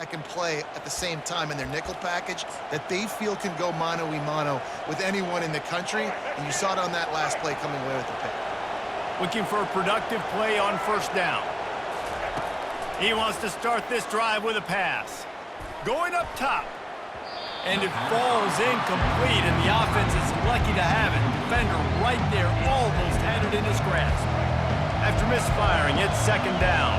that can play at the same time in their nickel package that they feel can go mano-a-mano with anyone in the country, and you saw it on that last play coming away with the pick. Looking for a productive play on first down. He wants to start this drive with a pass. Going up top. And it falls incomplete, and the offense is lucky to have it. Defender right there almost had it in his grasp. After misfiring, it's second down.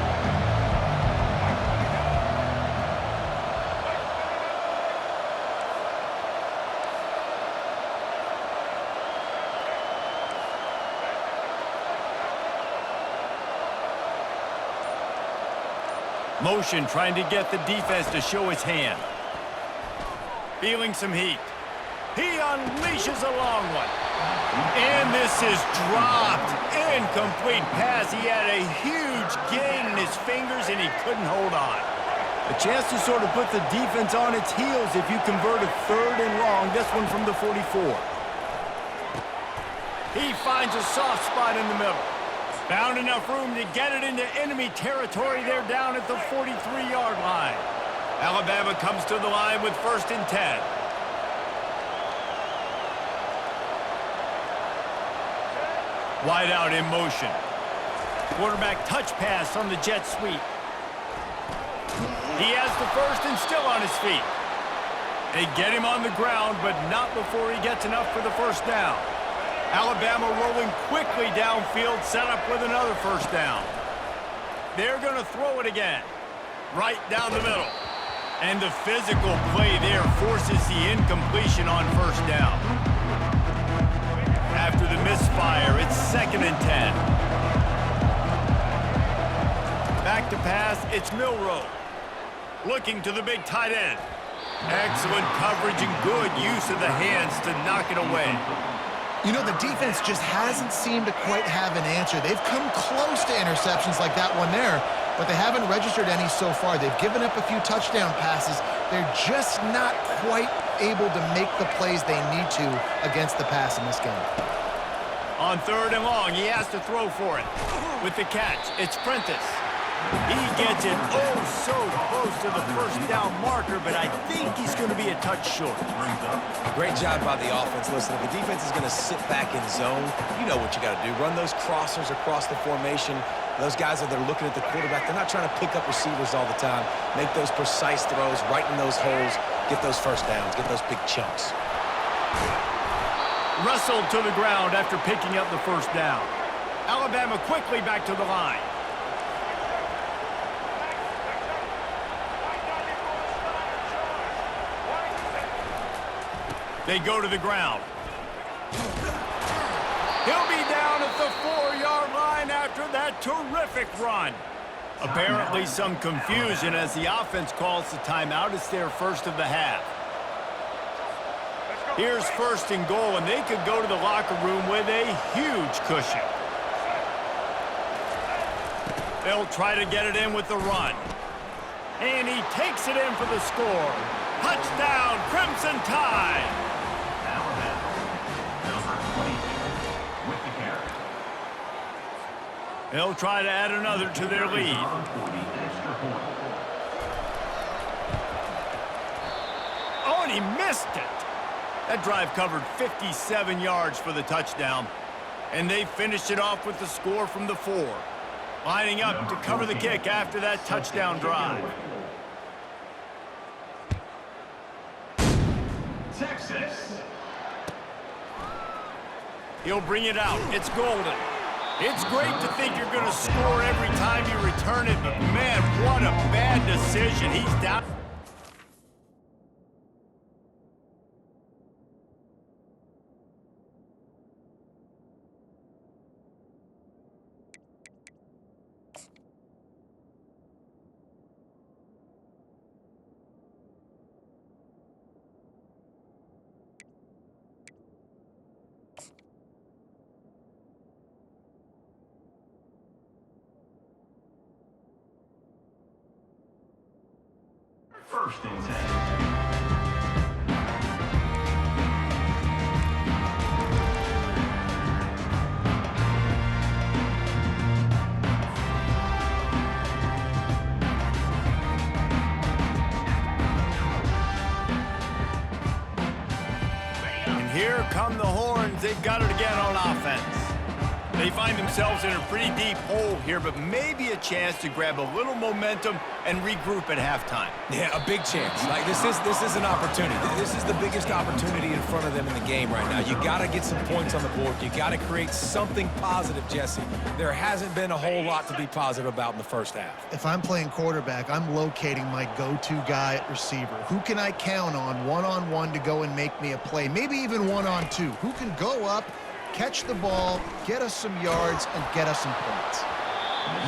Motion trying to get the defense to show his hand. Feeling some heat. He unleashes a long one. And this is dropped. Incomplete pass. He had a huge gain in his fingers, and he couldn't hold on. A chance to sort of put the defense on its heels if you convert a third and long. This one from the 44. He finds a soft spot in the middle. Found enough room to get it into enemy territory there down at the 43-yard line. Alabama comes to the line with 1st and 10. Wide out in motion. Quarterback touch pass on the jet sweep. He has the first and still on his feet. They get him on the ground, but not before he gets enough for the first down. Alabama rolling quickly downfield, set up with another first down. They're going to throw it again. Right down the middle. And the physical play there forces the incompletion on first down. After the misfire, it's 2nd and 10. Back to pass, it's Milroe. Looking to the big tight end. Excellent coverage and good use of the hands to knock it away. You know, the defense just hasn't seemed to quite have an answer. They've come close to interceptions like that one there, but they haven't registered any so far. They've given up a few touchdown passes. They're just not quite able to make the plays they need to against the pass in this game. On 3rd and long, he has to throw for it. With the catch, it's Prentice. He gets it so close to the first down marker, but I think he's going to be a touch short. Great job by the offense. Listen, if the defense is going to sit back in zone, you know what you got to do. Run those crossers across the formation. Those guys that are looking at the quarterback, they're not trying to pick up receivers all the time. Make those precise throws, right in those holes, get those first downs, get those big chunks. Wrestled to the ground after picking up the first down. Alabama quickly back to the line. They go to the ground. He'll be down at the 4-yard line after that terrific run. Apparently some confusion as the offense calls the timeout. It's their first of the half. Here's 1st and goal, and they could go to the locker room with a huge cushion. They'll try to get it in with the run. And he takes it in for the score. Touchdown, Crimson Tide! They'll try to add another to their lead. Oh, and he missed it. That drive covered 57 yards for the touchdown. And they finished it off with the score from the 4. Lining up to cover the kick after that touchdown drive. Texas. He'll bring it out. It's Golden. It's great to think you're going to score every time you return it, but man, what a bad decision. He's down. First and 10. here come the horns. They've got it again on offense. They find themselves in a pretty deep hole here, but maybe a chance to grab a little momentum and regroup at halftime. Yeah, a big chance. Like, this is an opportunity. This is the biggest opportunity in front of them in the game right now. You got to get some points on the board. You got to create something positive, Jesse. There hasn't been a whole lot to be positive about in the first half. If I'm playing quarterback, I'm locating my go-to guy at receiver. Who can I count on one-on-one to go and make me a play? Maybe even one-on-two. Who can go up, catch the ball, get us some yards, and get us some points?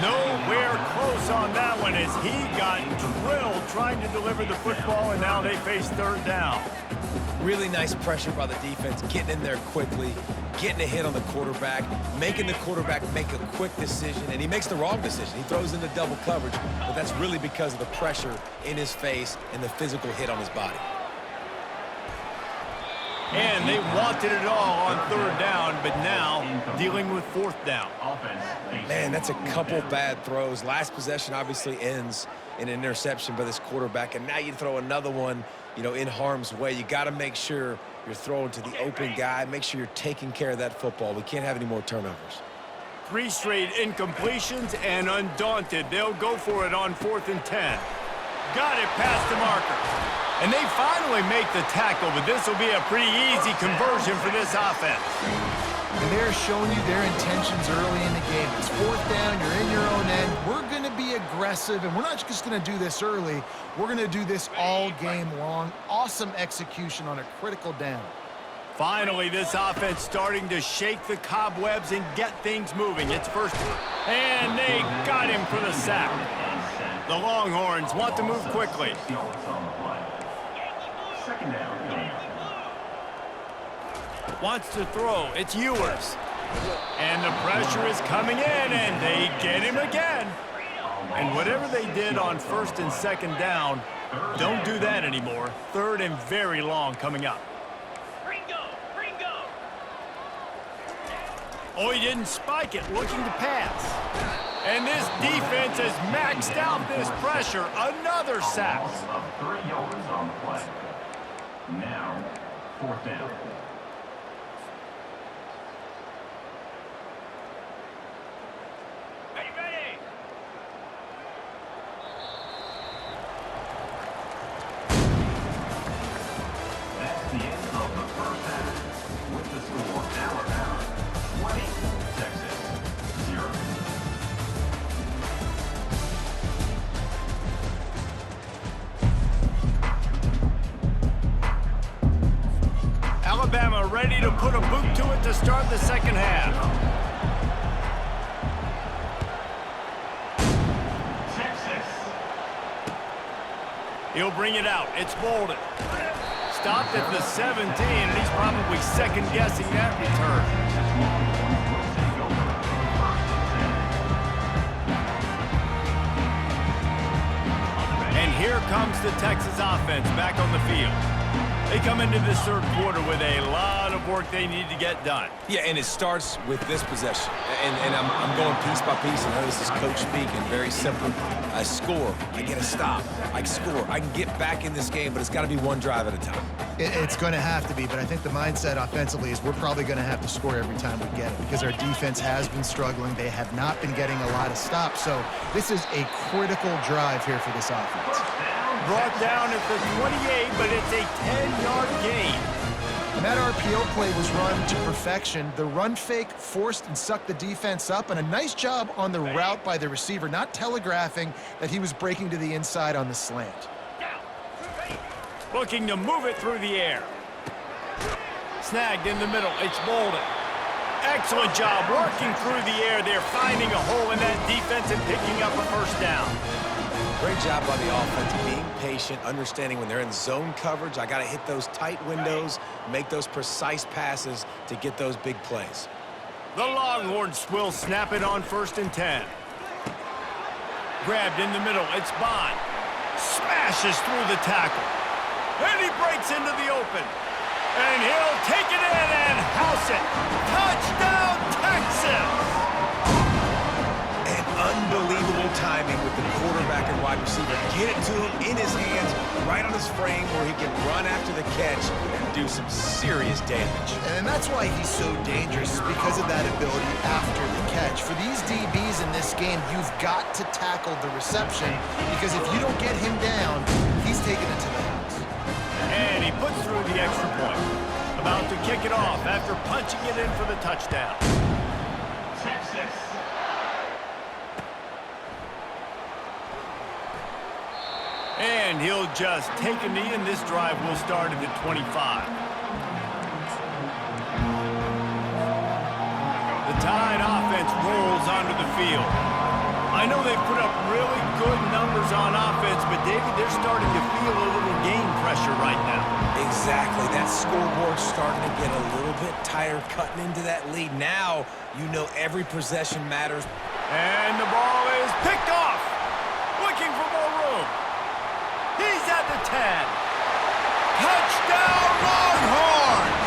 Nowhere close on that one as he got drilled trying to deliver the football, and now they face third down. Really nice pressure by the defense, getting in there quickly, getting a hit on the quarterback, making the quarterback make a quick decision, and he makes the wrong decision. He throws into double coverage, but that's really because of the pressure in his face and the physical hit on his body. And they wanted it all on third down, but now dealing with fourth down. Man, that's a couple bad throws. Last possession obviously ends in an interception by this quarterback, and now you throw another one, in harm's way. You got to make sure you're throwing to the open guy. Make sure you're taking care of that football. We can't have any more turnovers. 3 straight incompletions, and undaunted, they'll go for it on 4th and 10. Got it past the marker. And they finally make the tackle, but this will be a pretty easy conversion for this offense. And they're showing you their intentions early in the game. It's 4th down, you're in your own end. We're going to be aggressive, and we're not just going to do this early. We're going to do this all game long. Awesome execution on a critical down. Finally, this offense starting to shake the cobwebs and get things moving. It's first, and they got him for the sack. The Longhorns want to move quickly. Wants to throw. It's Ewers. And the pressure is coming in, and they get him again. And whatever they did on 1st and 2nd down, don't do that anymore. 3rd and very long coming up. Oh, he didn't spike it, looking to pass. And this defense has maxed out this pressure. Another sack. 3 yards on the play. Now, 4th down. Are you ready? That's the end of the first half. With the score, Alabama 20, Texas 0. Alabama ready to put a boot to it to start the second half. Texas. He'll bring it out. It's Bolden. Stopped at the 17, and he's probably second-guessing that return. And here comes the Texas offense back on the field. They come into this third quarter with a lot of work they need to get done. Yeah, and it starts with this possession. And I'm going piece by piece. I know this is coach speak and very simple. I score. I get a stop. I score. I can get back in this game, but it's got to be one drive at a time. It's going to have to be, but I think the mindset offensively is we're probably going to have to score every time we get it because our defense has been struggling. They have not been getting a lot of stops. So this is a critical drive here for this offense. Brought down at the 28, but it's a 10-yard gain. And that RPO play was run to perfection. The run fake forced and sucked the defense up, and a nice job on the route by the receiver, not telegraphing that he was breaking to the inside on the slant. Looking to move it through the air. Snagged in the middle. It's Bolden. Excellent job working through the air. They're finding a hole in that defense and picking up a first down. Great job by the offense, being patient, understanding when they're in zone coverage, I got to hit those tight windows, make those precise passes to get those big plays. The Longhorns will snap it on 1st and 10. Grabbed in the middle. It's Bond. Smashes through the tackle. And he breaks into the open. And he'll take it in and house it. Touchdown, Texas! Unbelievable timing with the quarterback and wide receiver. Get it to him in his hands, right on his his frame where he can run after the catch and do some serious damage. And that's why he's so dangerous, because of that ability after the catch. For these DBs in this game, you've got to tackle the reception, because if you don't get him down, he's taking it to the house. And he puts through the extra point. About to kick it off after punching it in for the touchdown. Texas. And he'll just take a knee, and this drive will start at the 25. The Tide offense rolls onto the field. I know they've put up really good numbers on offense, but David, they're starting to feel a little game pressure right now. Exactly. That scoreboard's starting to get a little bit tired cutting into that lead. Now, you know every possession matters. And the ball is picked off. Looking for more room. He's at the 10. Touchdown, Longhorns!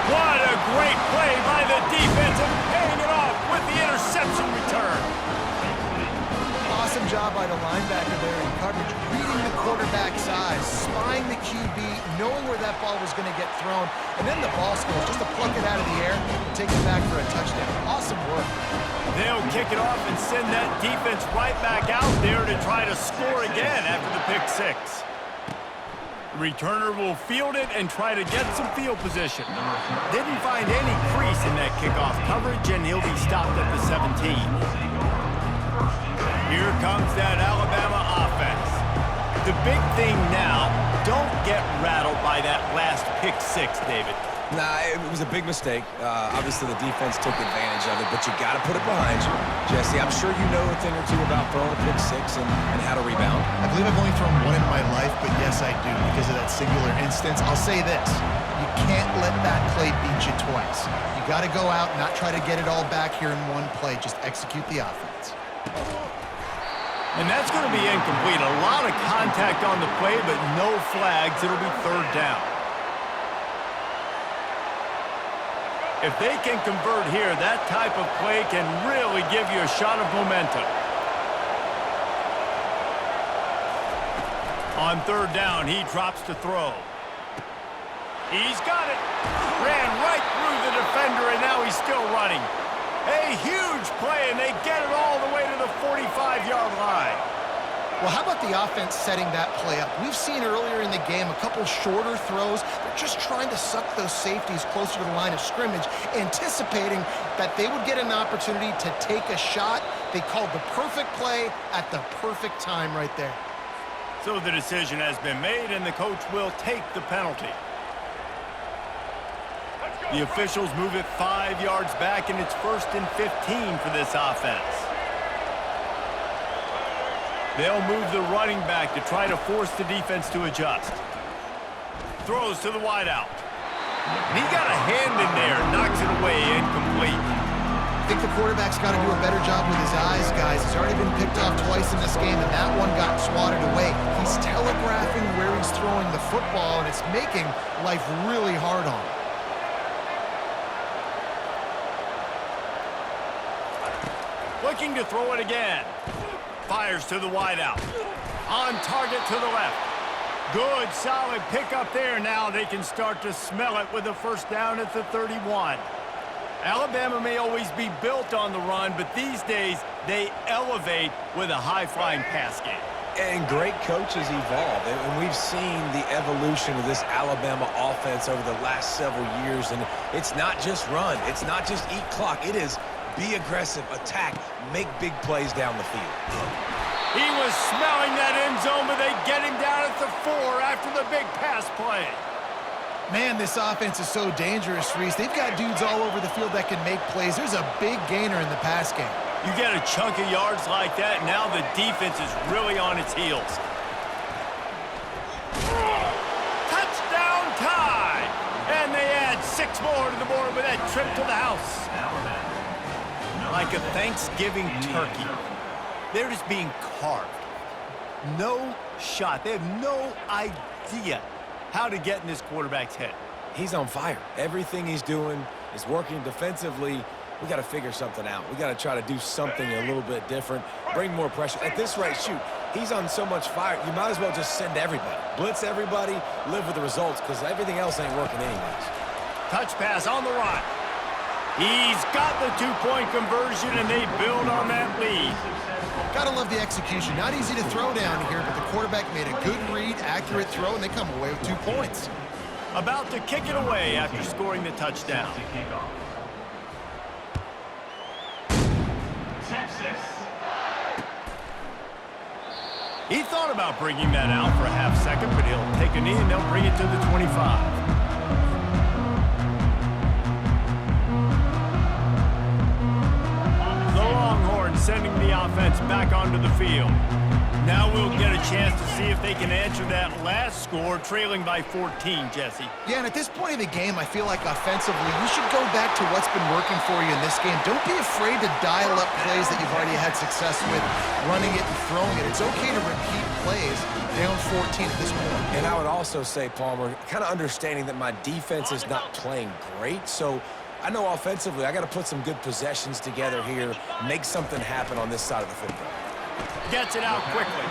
What a great play by the defense and paying it off with the interception return. Awesome job by the linebacker there in coverage, reading the quarterback's eyes, spying the QB, knowing where that ball was going to get thrown, and then the ball skills just to pluck it out of the air and take it back for a touchdown. Awesome work. They'll kick it off and send that defense right back out there to try to score again after the pick six. The returner will field it and try to get some field position. Didn't find any crease in that kickoff coverage, and he'll be stopped at the 17. Here comes that Alabama offense. The big thing now, don't get rattled by that last pick six, David. Nah, it was a big mistake. Obviously, the defense took advantage of it, but you got to put it behind you. Jesse, I'm sure you know a thing or two about throwing a pick six and how to rebound. I believe I've only thrown one in my life, but yes, I do, because of that singular instance. I'll say this. You can't let that play beat you twice. You got to go out, not try to get it all back here in one play. Just execute the offense. And that's going to be incomplete. A lot of contact on the play, but no flags. It'll be third down. If they can convert here, that type of play can really give you a shot of momentum. On third down, he drops to throw. He's got it. Ran right through the defender, and now he's still running. A huge play, and they get it all the way to the 45-yard line. Well, how about the offense setting that play up? We've seen earlier in the game a couple shorter throws. They're just trying to suck those safeties closer to the line of scrimmage, anticipating that they would get an opportunity to take a shot. They called the perfect play at the perfect time right there. So the decision has been made, and the coach will take the penalty. The officials move it 5 yards back, and it's 1st and 15 for this offense. They'll move the running back to try to force the defense to adjust. Throws to the wideout. And he got a hand in there, knocks it away, incomplete. I think the quarterback's got to do a better job with his eyes, guys. He's already been picked off twice in this game, and that one got swatted away. He's telegraphing where he's throwing the football, and it's making life really hard on him. Looking to throw it again. Fires to the wideout. On target to the left. Good, solid pickup there. Now they can start to smell it with a first down at the 31. Alabama may always be built on the run, but these days they elevate with a high-flying pass game. And great coaches evolve, and we've seen the evolution of this Alabama offense over the last several years, and it's not just run, it's not just eat clock, it is be aggressive, attack, make big plays down the field. He was smelling that end zone, but they get him down at the 4 after the big pass play. Man, this offense is so dangerous, Reese. They've got dudes all over the field that can make plays. There's a big gainer in the pass game. You get a chunk of yards like that, now the defense is really on its heels. Touchdown Tide! And they add 6 more to the board with that trip to the house. Like a Thanksgiving turkey. They're just being carved. No shot. They have no idea how to get in this quarterback's head. He's on fire. Everything he's doing is working defensively. We got to figure something out. We got to try to do something a little bit different, bring more pressure. At this rate, shoot, he's on so much fire, you might as well just send everybody. Blitz everybody, live with the results, because everything else ain't working anyways. Touch pass on the right. He's got the two-point conversion, and they build on that lead. Gotta love the execution. Not easy to throw down here, but the quarterback made a good read, accurate throw, and they come away with 2 points. About to kick it away after scoring the touchdown. Texas. He thought about bringing that out for a half second, but he'll take a knee and they'll bring it to the 25. The Longhorns sending the offense back onto the field. Now we'll get a chance to see if they can answer that last score, trailing by 14, Jesse. Yeah, and at this point of the game, I feel like offensively, you should go back to what's been working for you in this game. Don't be afraid to dial up plays that you've already had success with, running it and throwing it. It's okay to repeat plays down 14 at this point. And I would also say, Palmer, kind of understanding that my defense is not playing great, so I know offensively I got to put some good possessions together here, make something happen on this side of the football. Gets it out quickly.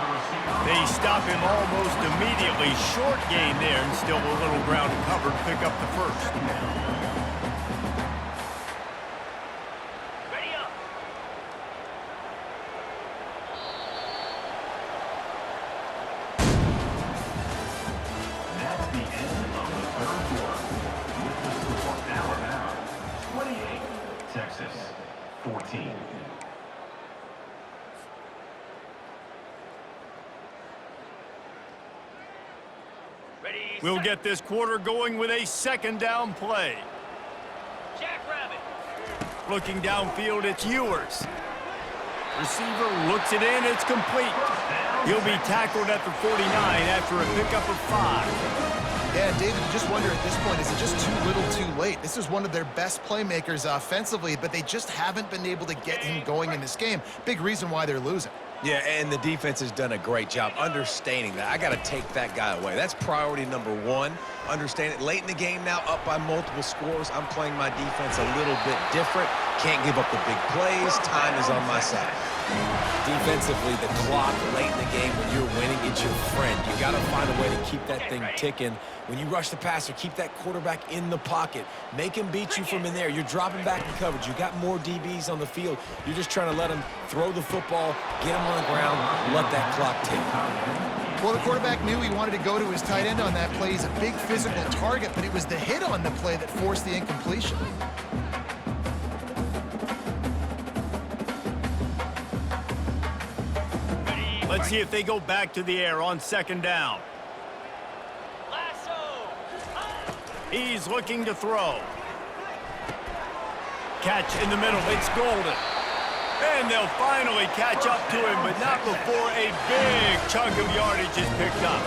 They stop him almost immediately. Short gain there, and still a little ground to cover to pick up the first. Ready up. That's the end of the third quarter. With the score, Alabama 28, Texas 14. We'll get this quarter going with a second down play. Jackrabbit. Looking downfield, it's Ewers. Receiver looks it in, it's complete. He'll be tackled at the 49 after a pickup of 5. Yeah, David, you just wonder at this point, is it just too little too late? This is one of their best playmakers offensively, but they just haven't been able to get him going in this game. Big reason why they're losing. Yeah, and the defense has done a great job understanding that. I got to take that guy away. That's priority number one. Understand it. Late in the game now, up by multiple scores. I'm playing my defense a little bit different. Can't give up the big plays. Time is on my side. Defensively, the clock late in the game when you're winning, it's your friend. You got to find a way to keep that thing ticking. When you rush the passer, keep that quarterback in the pocket. Make him beat you from in there. You're dropping back in coverage. You got more DBs on the field. You're just trying to let him throw the football, get him on the ground, let that clock tick. Well, the quarterback knew he wanted to go to his tight end on that play. He's a big physical target, but it was the hit on the play that forced the incompletion. Let's see if they go back to the air on second down. He's looking to throw. Catch in the middle, it's Golden. And they'll finally catch up to him, but not before a big chunk of yardage is picked up.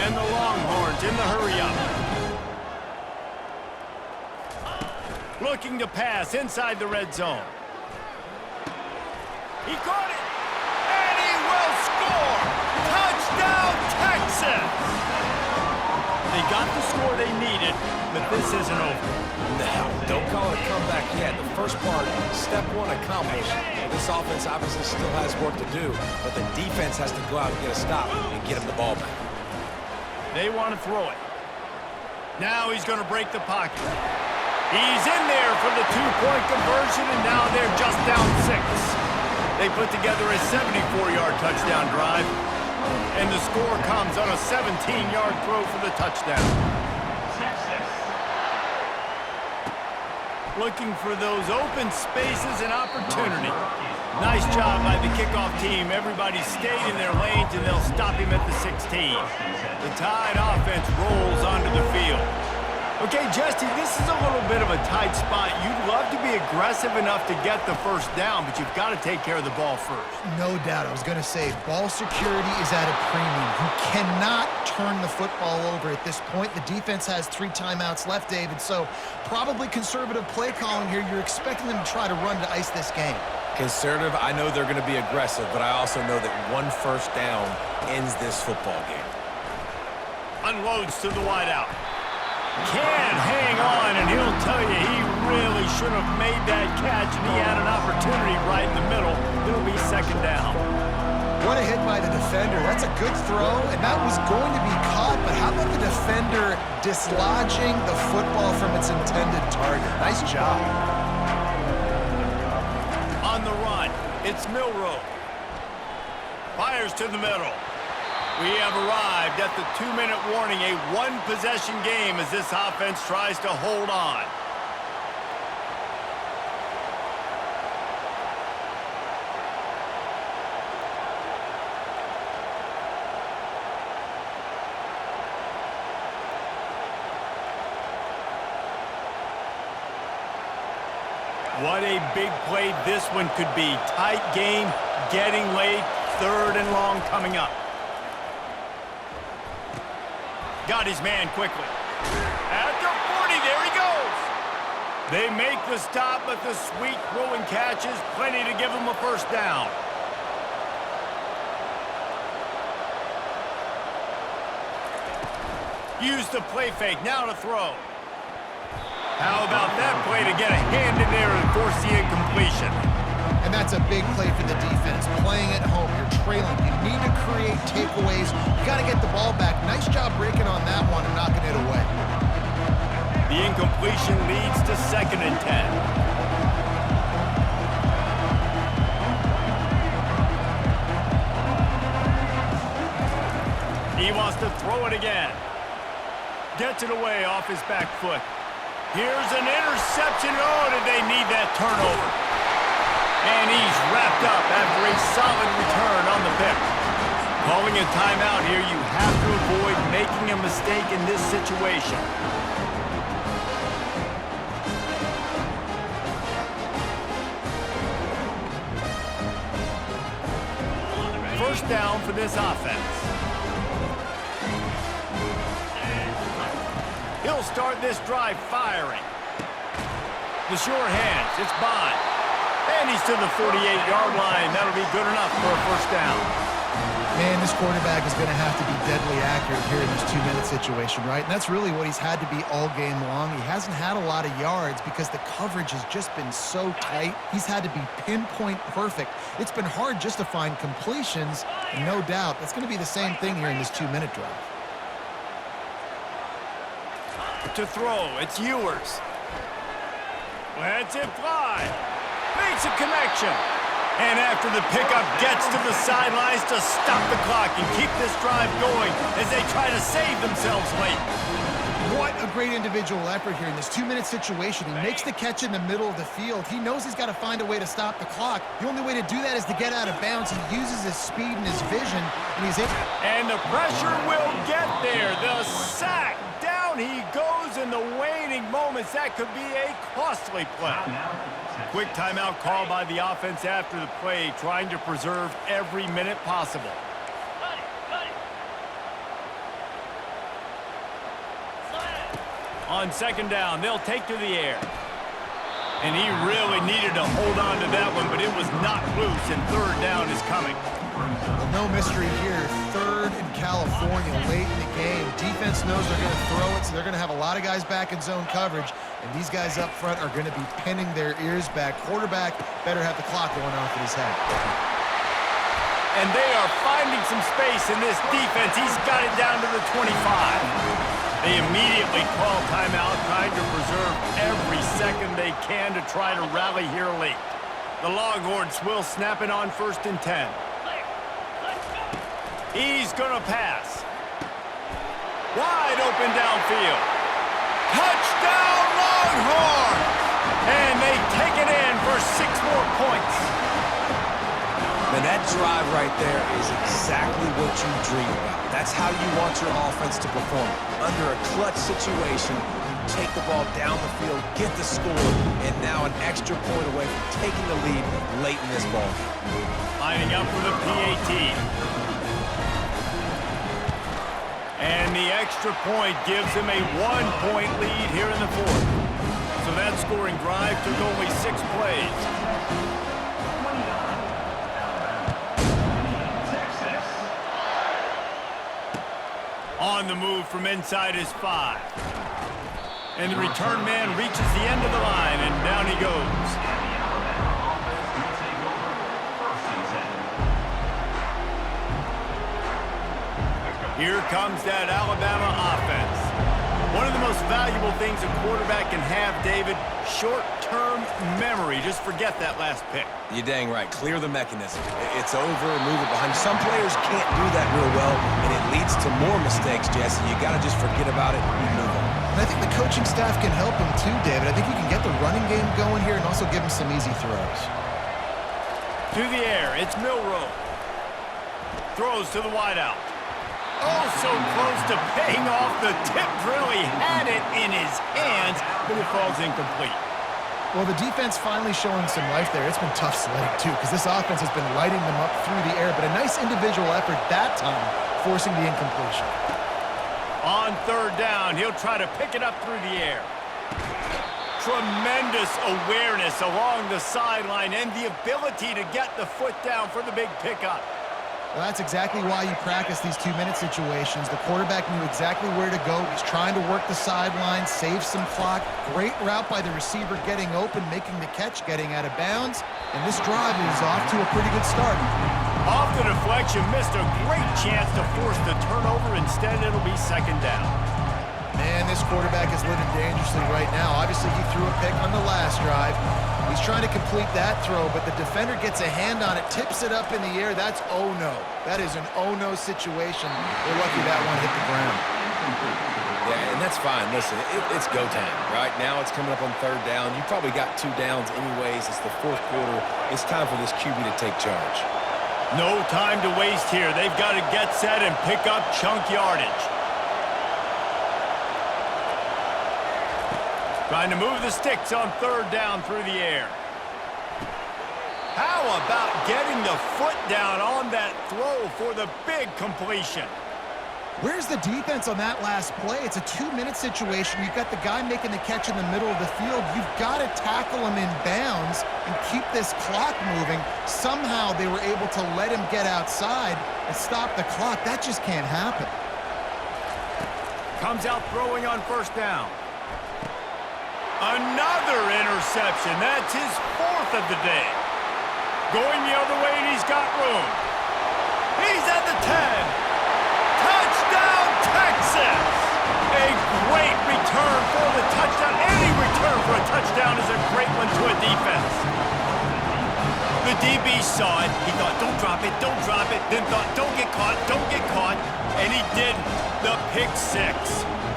And the Longhorns in the hurry-up. Looking to pass inside the red zone. He caught it, and he will score! Touchdown, Texas! They got the score they needed, but this isn't over. No, don't call it a comeback yet. The first part, step one accomplished. This offense obviously still has work to do, but the defense has to go out and get a stop and get him the ball back. They want to throw it. Now he's going to break the pocket. He's in there for the two-point conversion, and now they're just down 6. They put together a 74-yard touchdown drive, and the score comes on a 17-yard throw for the touchdown. Looking for those open spaces and opportunity. Nice job by the kickoff team. Everybody stayed in their lanes, and they'll stop him at the 16. The Tide offense rolls onto the field. Okay, Justy, this is a little bit of a tight spot. You'd love to be aggressive enough to get the first down, but you've got to take care of the ball first. No doubt. I was going to say, ball security is at a premium. You cannot turn the football over at this point. The defense has 3 timeouts left, David, so probably conservative play calling here. You're expecting them to try to run to ice this game. Conservative, I know they're going to be aggressive, but I also know that one first down ends this football game. Unloads to the wideout. Can't hang on, and he'll tell you he really should have made that catch, and he had an opportunity right in the middle. It'll be second down. What a hit by the defender. That's a good throw, and that was going to be caught, but how about the defender dislodging the football from its intended target? Nice job. On the run, it's Milroe. Fires to the middle. We have arrived at the 2-minute warning, a one-possession game as this offense tries to hold on. What a big play this one could be. Tight game, getting late, 3rd and long coming up. Got his man quickly. At the 40, there he goes. They make the stop, but the sweet throwing catch is plenty to give him a first down. Use the play fake, now to throw. How about that play to get a hand in there and force the incompletion? And that's a big play for the defense. Playing at home, you're trailing. You need to create takeaways. You got to get the ball back. Nice job breaking on that one and knocking it away. The incompletion leads to 2nd and 10. He wants to throw it again. Gets it away off his back foot. Here's an interception. Oh, did they need that turnover? And he's wrapped up after a solid return on the pick. Calling a timeout here, you have to avoid making a mistake in this situation. First down for this offense. He'll start this drive firing. The sure hands, it's Bond. And he's to the 48-yard line. That'll be good enough for a first down. Man, this quarterback is going to have to be deadly accurate here in this 2-minute situation, right? And that's really what he's had to be all game long. He hasn't had a lot of yards because the coverage has just been so tight. He's had to be pinpoint perfect. It's been hard just to find completions, and no doubt that's going to be the same thing here in this 2-minute drive. To throw, it's Ewers. Lets it fly. Makes a connection. And after the pickup, gets to the sidelines to stop the clock and keep this drive going as they try to save themselves late. What a great individual effort here in this 2-minute situation. He makes the catch in the middle of the field. He knows he's got to find a way to stop the clock. The only way to do that is to get out of bounds. He uses his speed and his vision, and he's able. And the pressure will get there. The sack. Down he goes in the waning moments. That could be a costly play. Quick timeout call by the offense after the play, trying to preserve every minute possible. On 2nd down, they'll take to the air. And he really needed to hold on to that one, but it was not loose, and 3rd down is coming. Well, no mystery here. 3rd in California late in the game. Defense knows they're going to throw it, so they're going to have a lot of guys back in zone coverage, and these guys up front are going to be pinning their ears back. Quarterback better have the clock going off in his head. And they are finding some space in this defense. He's got it down to the 25. They immediately call timeout, trying to preserve every second they can to try to rally here late. The Longhorns will snap it on 1st and 10. He's going to pass. Wide open downfield. Touchdown Longhorns! And they take it in for 6 more points. And that drive right there is exactly what you dream about. That's how you want your offense to perform. Under a clutch situation, take the ball down the field, get the score, and now an extra point away from taking the lead late in this ball. Lining up for the PAT. And the extra point gives him a 1-point lead here in the 4th. So that scoring drive took only 6 plays. On the move from inside his 5. And the return man reaches the end of the line, and down he goes. Here comes that Alabama offense. One of the most valuable things a quarterback can have, David, short-term memory. Just forget that last pick. You're dang right. Clear the mechanism. It's over, move it behind. Some players can't do that real well, and it leads to more mistakes, Jesse. You got to just forget about it and move on. And I think the coaching staff can help him too, David. I think you can get the running game going here and also give him some easy throws. To the air, it's Milroe. Throws to the wideout. Oh, so close to paying off the tip drill. He had it in his hands, but it falls incomplete. Well, the defense finally showing some life there. It's been tough sledding, too, because this offense has been lighting them up through the air, but a nice individual effort that time, forcing the incompletion. On third down, he'll try to pick it up through the air. Tremendous awareness along the sideline and the ability to get the foot down for the big pickup. Well, that's exactly why you practice these 2-minute situations. The quarterback knew exactly where to go. He's trying to work the sideline, save some clock. Great route by the receiver getting open, making the catch, getting out of bounds. And this drive is off to a pretty good start. Off the deflection, missed a great chance to force the turnover. Instead, it'll be second down. Man, this quarterback is living dangerously right now. Obviously, he threw a pick on the last drive. He's trying to complete that throw, but the defender gets a hand on it, tips it up in the air. That's oh-no. That is an oh-no situation. We're lucky that one hit the ground. Yeah, and that's fine. Listen, it's go time, right? Now it's coming up on third down. You probably got 2 downs anyways. It's the fourth quarter. It's time for this QB to take charge. No time to waste here. They've got to get set and pick up chunk yardage. Trying to move the sticks on third down through the air. How about getting the foot down on that throw for the big completion? Where's the defense on that last play? It's a 2-minute situation. You've got the guy making the catch in the middle of the field. You've got to tackle him in bounds and keep this clock moving. Somehow they were able to let him get outside and stop the clock. That just can't happen. Comes out throwing on first down. Another interception. That's his 4th of the day. Going the other way, and he's got room. He's at the 10. Touchdown, Texas! A great return for the touchdown. Any return for a touchdown is a great one to a defense. The DB saw it. He thought, don't drop it, don't drop it. Then thought, don't get caught, don't get caught. And he didn't. The pick 6.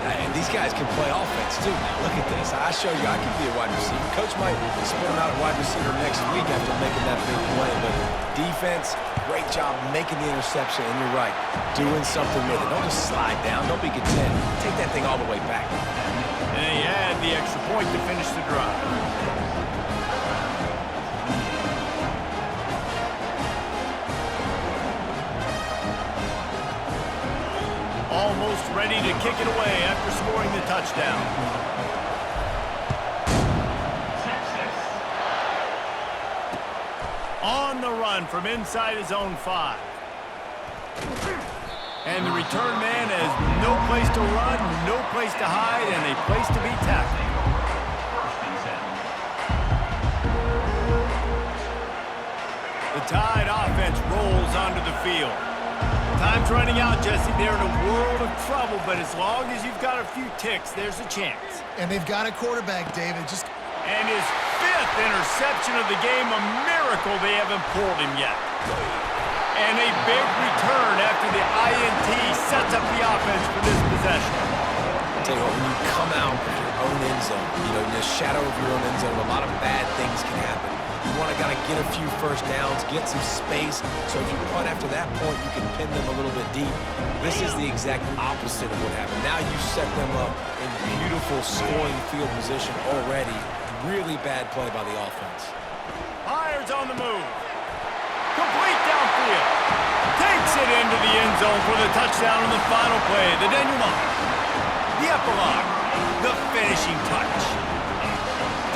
And these guys can play offense, too. Now, look at this. I show you I can be a wide receiver. Coach might split him out at wide receiver next week after making that big play. But defense, great job making the interception. And you're right, doing something with it. Don't just slide down. Don't be content. Take that thing all the way back. And he had the extra point to finish the drive. Almost ready to kick it away after scoring the touchdown. On the run from inside his own 5. And the return man has no place to run, no place to hide, and a place to be tackled. The Tide offense rolls onto the field. Time's running out, Jesse. They're in a world of trouble, but as long as you've got a few ticks, there's a chance. And they've got a quarterback, David. And his 5th interception of the game, a miracle they haven't pulled him yet. And a big return after the INT sets up the offense for this possession. I'll tell you what, when you come out of your own end zone, you know, in the shadow of your own end zone, a lot of bad things can happen. You want to get a few first downs, get some space, so if you punt after that point, you can pin them a little bit deep. This is the exact opposite of what happened. Now you set them up in beautiful scoring field position already. Really bad play by the offense. Myers on the move. Complete downfield. Takes it into the end zone for the touchdown on the final play. The denouement. The epilogue. The finishing touch.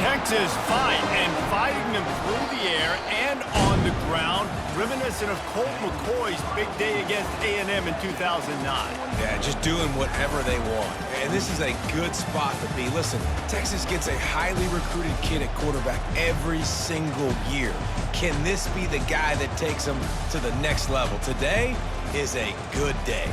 Texas fighting them through the air and on the ground, reminiscent of Colt McCoy's big day against A&M in 2009. Yeah, just doing whatever they want. And this is a good spot to be. Listen, Texas gets a highly recruited kid at quarterback every single year. Can this be the guy that takes them to the next level? Today is a good day.